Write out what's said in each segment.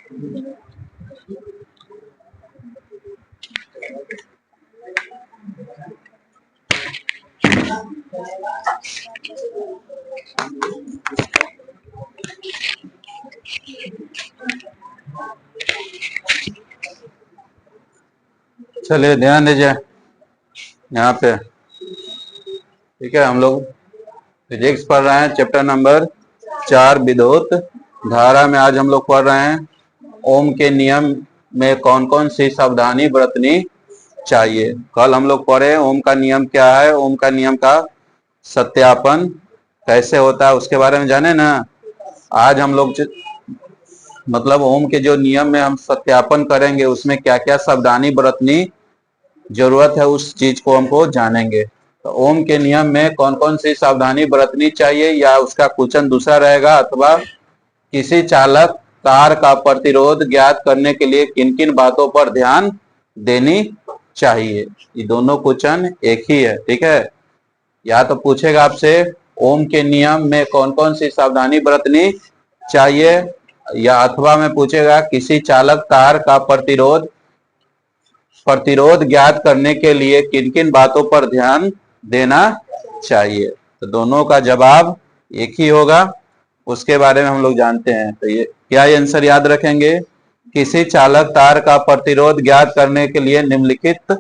चलिए ध्यान दीजिए यहाँ पे। ठीक है, हम लोग फिजिक्स पढ़ रहे हैं, चैप्टर नंबर 4 विद्युत धारा में। आज हम लोग पढ़ रहे हैं ओम के नियम में कौन कौन सी सावधानी बरतनी चाहिए। कल हम लोग पढ़े ओम का नियम क्या है, ओम का नियम का सत्यापन कैसे होता है उसके बारे में जाने ना। आज हम लोग मतलब ओम के जो नियम में हम सत्यापन करेंगे उसमें क्या क्या सावधानी बरतनी जरूरत है उस चीज को हमको जानेंगे। तो ओम के नियम में कौन कौन सी सावधानी बरतनी चाहिए या उसका क्वेश्चन दूसरा रहेगा, अथवा किसी चालक तार का प्रतिरोध ज्ञात करने के लिए किन किन बातों पर ध्यान देनी चाहिए। ये दोनों क्वेश्चन एक ही है। ठीक है, या तो पूछेगा आपसे ओम के नियम में कौन कौन सी सावधानी बरतनी चाहिए, या अथवा में पूछेगा किसी चालक तार का प्रतिरोध ज्ञात करने के लिए किन किन बातों पर ध्यान देना चाहिए। तो दोनों का जवाब एक ही होगा, उसके बारे में हम लोग जानते हैं। तो ये क्या आंसर याद रखेंगे, किसी चालक तार का प्रतिरोध ज्ञात करने के लिए निम्नलिखित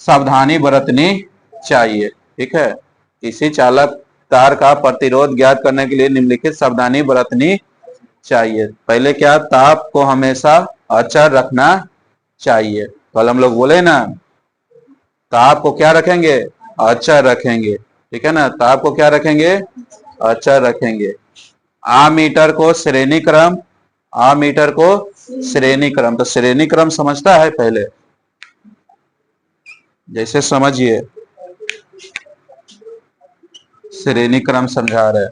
सावधानी बरतनी चाहिए। ठीक है, किसी चालक तार का प्रतिरोध ज्ञात करने के लिए निम्नलिखित सावधानी बरतनी चाहिए। पहले क्या, ताप को हमेशा अचर रखना चाहिए। कल हम लोग बोले ना, ताप को क्या रखेंगे, अचर रखेंगे। ठीक है ना, ताप को क्या रखेंगे, अचर रखेंगे। आमीटर को श्रेणी क्रम, आमीटर को श्रेणी क्रम। तो श्रेणी क्रम समझता है पहले, जैसे समझिए श्रेणी क्रम समझा रहे,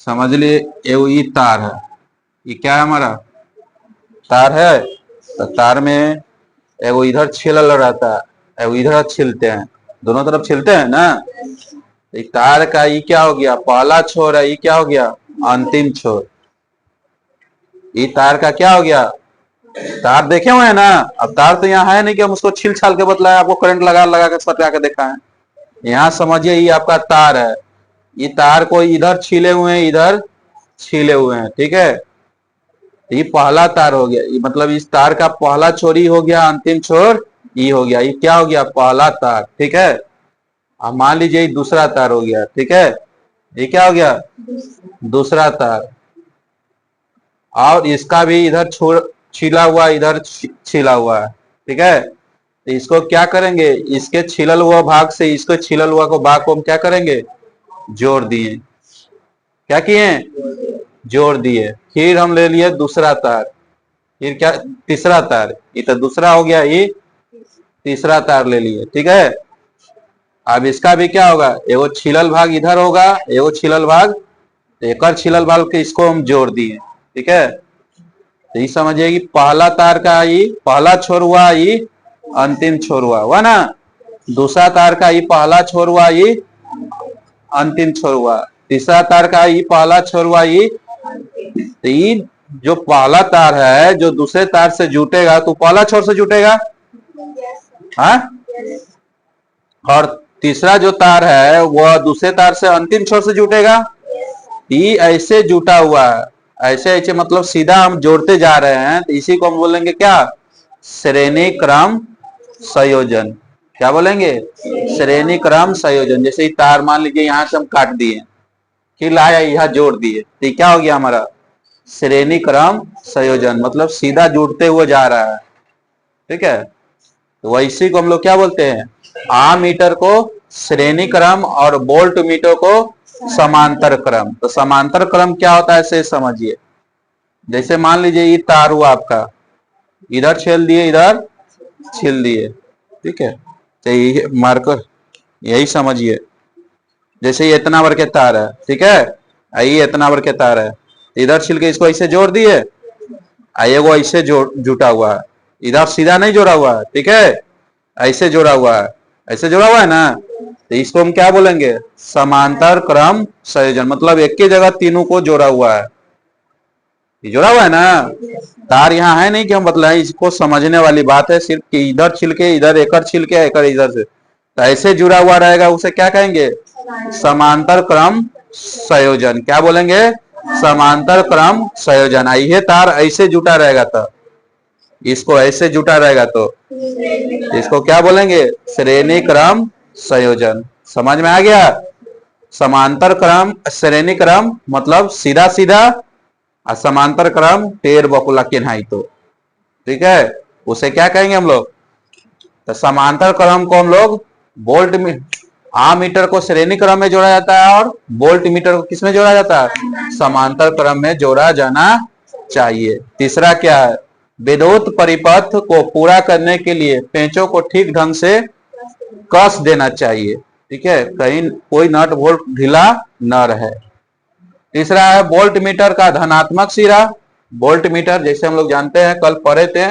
समझ लिए। ये तार है, ये क्या है, हमारा तार है। तो तार में एगो इधर छिलल रहता है, एगो इधर छिलते हैं, दोनों तरफ छिलते हैं ना। तार का ये क्या हो गया, पहला छोर है, ये क्या हो गया, अंतिम छोर। ये तार का क्या हो गया, तार देखे हुए हैं ना। अब तार तो यहाँ है नहीं कि हम उसको छील छाल के बतलाए, आपको करंट लगा लगा के सटा के देखा है। यहाँ समझिए ये आपका तार है, ये तार को इधर छीले हुए हैं, इधर छीले हुए हैं। ठीक है, ये पहला तार हो गया, ये मतलब इस तार का पहला छोर ही हो गया, अंतिम छोर ये हो गया। ये क्या हो गया, पहला तार। ठीक है, अब मान लीजिए ये दूसरा तार हो गया। ठीक है, ये क्या हो गया, दूसरा तार। और इसका भी इधर छोर छिला हुआ, इधर छिला हुआ है। ठीक है, तो इसको क्या करेंगे, इसके छिलल हुआ भाग से इसको छिलल हुआ को भाग को हम क्या करेंगे, जोड़ दिए। क्या किए, जोड़ दिए। फिर हम ले लिए दूसरा तार, फिर क्या, तीसरा तार। ये तो दूसरा हो गया, ये तीसरा तार ले लिए। ठीक है, अब इसका भी क्या होगा, एगो छिलल भाग इधर होगा, एगो छिलल भाग, एक छिलल भाग के इसको हम जोड़ दिए। ठीक है, तो ये समझिए कि पहला तार का ये पहला छोर हुआ, ये अंतिम छोर हुआ ना। दूसरा तार का ये पहला छोर हुआ, ये अंतिम छोर हुआ। तीसरा तार का ये पहला छोर हुआ, ये जो पहला तार है जो दूसरे तार से जुटेगा तो पहला छोर से जुटेगा, हाँ। और तीसरा जो तार है वह दूसरे तार से अंतिम छोर से जुटेगा। ये ऐसे जुटा हुआ है, ऐसे ऐसे मतलब सीधा हम जोड़ते जा रहे हैं, तो इसी को हम बोलेंगे क्या, श्रेणी क्रम संयोजन। क्या बोलेंगे, श्रेणी क्रम संयोजन। जैसे ये तार मान लीजिए यहाँ से हम काट दिए, फिर लाया यहाँ जोड़ दिए, तो ये क्या हो गया हमारा, श्रेणी क्रम संयोजन, मतलब सीधा जुड़ते हुए जा रहा है। ठीक है, तो वैसे को हम लोग क्या बोलते हैं, आमीटर को श्रेणी क्रम और वोल्ट मीटर को समांतर क्रम। तो समांतर क्रम क्या होता है ऐसे समझिए, जैसे मान लीजिए ये तार हुआ आपका, इधर छील दिए, इधर छील दिए। ठीक है, तो ये मार्कर यही समझिए, जैसे ये इतना भर के तार है। ठीक है, ये इतना भर के तार है, इधर छिल के इसको ऐसे जोड़ दिए, एगो ऐसे जुटा हुआ है, इधर सीधा नहीं जोड़ा हुआ है। ठीक है, ऐसे जोड़ा हुआ है, ऐसे जोड़ा हुआ है ना, तो इसको हम क्या बोलेंगे, समांतर क्रम संयोजन। मतलब एक ही जगह तीनों को जोड़ा हुआ है। ये जुड़ा हुआ है ना। तार यहाँ है नहीं कि हम बतलाएं, इसको समझने वाली बात है सिर्फ कि इधर छिलके इधर, एकर छिलके एकर इधर से, तो ऐसे जुड़ा हुआ रहेगा उसे क्या कहेंगे? समांतर क्रम संयोजन। क्या बोलेंगे? समांतर क्रम संयोजन। ये तार ऐसे जुटा रहेगा तो, इसको ऐसे जुटा रहेगा तो इसको क्या बोलेंगे? श्रेणी क्रम संयोजन। समझ में आ गया? समांतर क्रम श्रेणी क्रम मतलब सीधा सीधा, और समांतर क्रम टेढ़ बकुला किन्हाई तो, ठीक है, उसे क्या कहेंगे हम लोग? तो समांतर क्रम को हम लोग वोल्ट में, मीटर को श्रेणी क्रम में जोड़ा जाता है और वोल्ट मीटर को किसमें जोड़ा जाता है? समांतर क्रम में जोड़ा जाना चाहिए। तीसरा क्या है? विद्युत परिपथ को पूरा करने के लिए पेंचों को ठीक ढंग से कस देना चाहिए, ठीक है, कहीं कोई नट बोल्ट ढीला न रहे। तीसरा है वोल्ट मीटर का धनात्मक सिरा। वोल्ट मीटर जैसे हम लोग जानते हैं, कल पढ़े थे,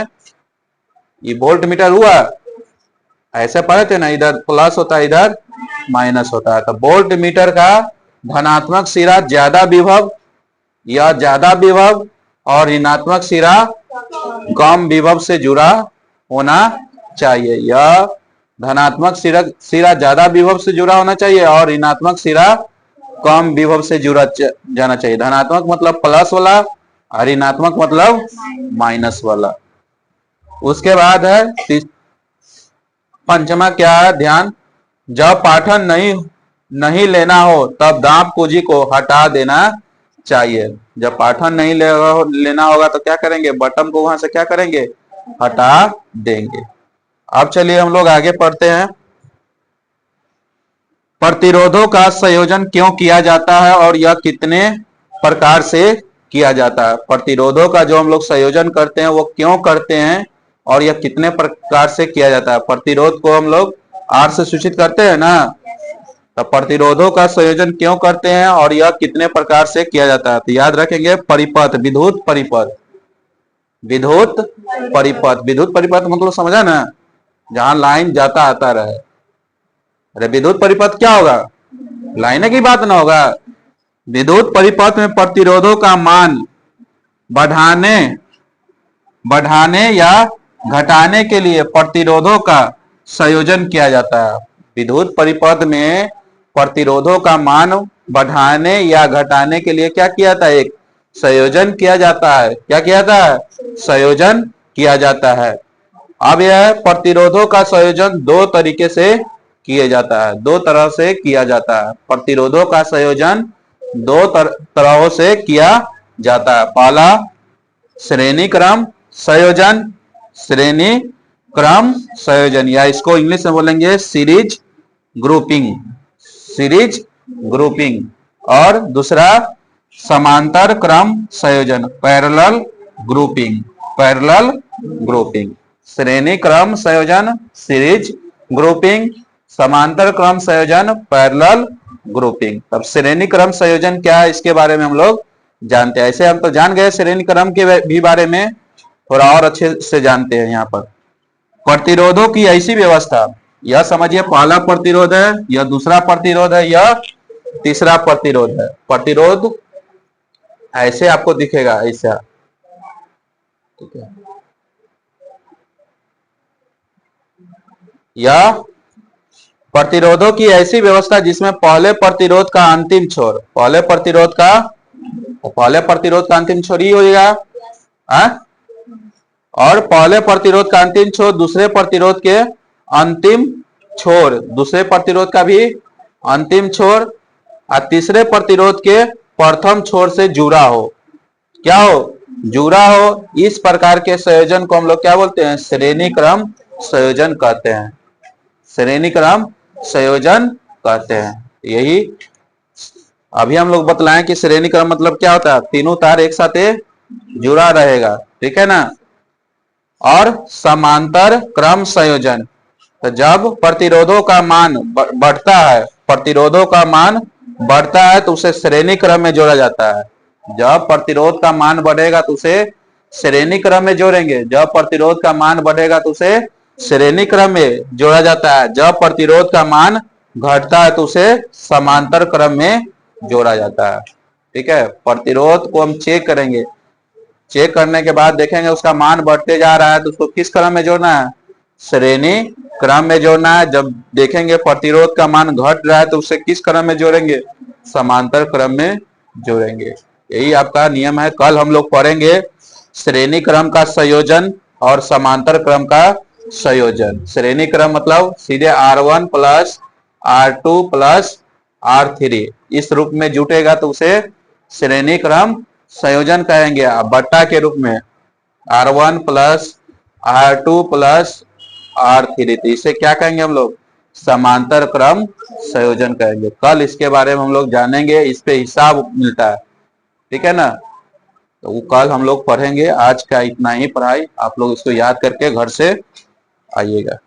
ये वोल्ट मीटर हुआ, ऐसे पढ़े थे ना, इधर प्लस होता है इधर माइनस होता है। तो वोल्ट मीटर का धनात्मक सिरा ज्यादा विभव या ज्यादा विभव और ऋणात्मक सिरा कम विभव से जुड़ा होना चाहिए। यह धनात्मक सिरा ज्यादा विभव से जुड़ा होना चाहिए और ऋणात्मक सिरा कम विभव से जुड़ा जाना चाहिए। धनात्मक मतलब प्लस वाला और ऋणात्मक मतलब माइनस वाला। उसके बाद है पंचमा, क्या है? ध्यान, जब पाठन नहीं लेना हो तब दाब पूंजी को हटा देना चाहिए। जब पाठन नहीं लेना होगा तो क्या करेंगे? बटन को वहां से क्या करेंगे? हटा देंगे। अब चलिए हम लोग आगे पढ़ते हैं। प्रतिरोधों का संयोजन क्यों किया जाता है और यह कितने प्रकार से किया जाता है? प्रतिरोधों का जो हम लोग संयोजन करते हैं वो क्यों करते हैं और यह कितने प्रकार से किया जाता है? प्रतिरोध को हम लोग R से सूचित करते हैं ना, तो प्रतिरोधों का संयोजन क्यों करते हैं और यह कितने प्रकार से किया जाता है? तो याद रखेंगे, परिपथ, विद्युत परिपथ, विद्युत परिपथ। विद्युत परिपथ मतलब समझा ना, जहां लाइन जाता आता रहे। अरे विद्युत परिपथ क्या होगा? लाइन की बात ना होगा। विद्युत परिपथ में प्रतिरोधों का मान बढ़ाने या घटाने के लिए प्रतिरोधों का संयोजन किया जाता है। विद्युत परिपथ में प्रतिरोधों का मान बढ़ाने या घटाने के लिए क्या किया जाता है? एक संयोजन किया जाता है। क्या किया जाता है? संयोजन किया जाता है। अब यह प्रतिरोधों का संयोजन दो तरीके से किया जाता है, दो तरह से किया जाता है। प्रतिरोधों का संयोजन दो तरहों से किया जाता है। पहला श्रेणी क्रम संयोजन, श्रेणी क्रम संयोजन, या इसको इंग्लिश में बोलेंगे सीरीज ग्रुपिंग, सीरीज ग्रुपिंग। और दूसरा समांतर क्रम संयोजन, पैरेलल ग्रुपिंग, पैरेलल ग्रुपिंग। श्रेणी क्रम संयोजन सीरीज ग्रुपिंग, समांतर क्रम संयोजन पैरेलल ग्रुपिंग। तब श्रेणी क्रम संयोजन क्या है इसके बारे में हम लोग जानते हैं। ऐसे हम तो जान गए, श्रेणी क्रम के भी बारे में थोड़ा और अच्छे से जानते हैं। यहाँ पर प्रतिरोधों की ऐसी व्यवस्था, यह समझिए पहला प्रतिरोध है, यह दूसरा प्रतिरोध है, यह तीसरा प्रतिरोध है। प्रतिरोध ऐसे आपको दिखेगा, ऐसा, ठीक है। यह प्रतिरोधों की ऐसी व्यवस्था जिसमें पहले प्रतिरोध का अंतिम छोर, पहले प्रतिरोध का अंतिम छोर ही होगा, और पहले प्रतिरोध का अंतिम छोर दूसरे प्रतिरोध के अंतिम छोर, दूसरे प्रतिरोध का भी अंतिम छोर, और तीसरे प्रतिरोध के प्रथम छोर से जुड़ा हो। क्या हो? जुड़ा हो। इस प्रकार के संयोजन को हम लोग क्या बोलते हैं? श्रेणी क्रम संयोजन कहते हैं, श्रेणी क्रम संयोजन कहते हैं। यही अभी हम लोग बतलाएं कि श्रेणी क्रम मतलब क्या होता है? तीनों तार एक साथ जुड़ा रहेगा, ठीक है ना। और समांतर क्रम संयोजन, तो जब प्रतिरोधों का मान बढ़ता है, प्रतिरोधों का मान बढ़ता है तो उसे श्रेणी क्रम में जोड़ा जाता है। जब प्रतिरोध का मान बढ़ेगा तो उसे श्रेणी क्रम में जोड़ेंगे, जब प्रतिरोध का मान बढ़ेगा तो उसे श्रेणी क्रम में जोड़ा जाता है। जब प्रतिरोध का मान घटता है तो उसे समांतर क्रम में जोड़ा जाता है, ठीक है। प्रतिरोध को हम चेक करेंगे, चेक करने के बाद देखेंगे उसका मान बढ़ते जा रहा है तो उसको किस क्रम में जोड़ना है, श्रेणी क्रम में जोड़ना है। जब देखेंगे प्रतिरोध का मान घट रहा है तो उसे किस क्रम में जोड़ेंगे, समांतर क्रम में जोड़ेंगे। यही आपका नियम है। कल हम लोग पढ़ेंगे श्रेणी क्रम का संयोजन और समांतर क्रम का संयोजन। श्रेणी क्रम मतलब सीधे R1 plus R2 plus R3 इस रूप में जुटेगा तो उसे श्रेणी क्रम संयोजन कहेंगे। बट्टा के रूप में R1 plus R2 plus R3, तो इसे क्या कहेंगे हम लोग, समांतर क्रम संयोजन कहेंगे। कल इसके बारे में हम लोग जानेंगे, इस पे हिसाब मिलता है, ठीक है ना। तो वो कल हम लोग पढ़ेंगे। आज का इतना ही पढ़ाई, आप लोग इसको याद करके घर से आइएगा।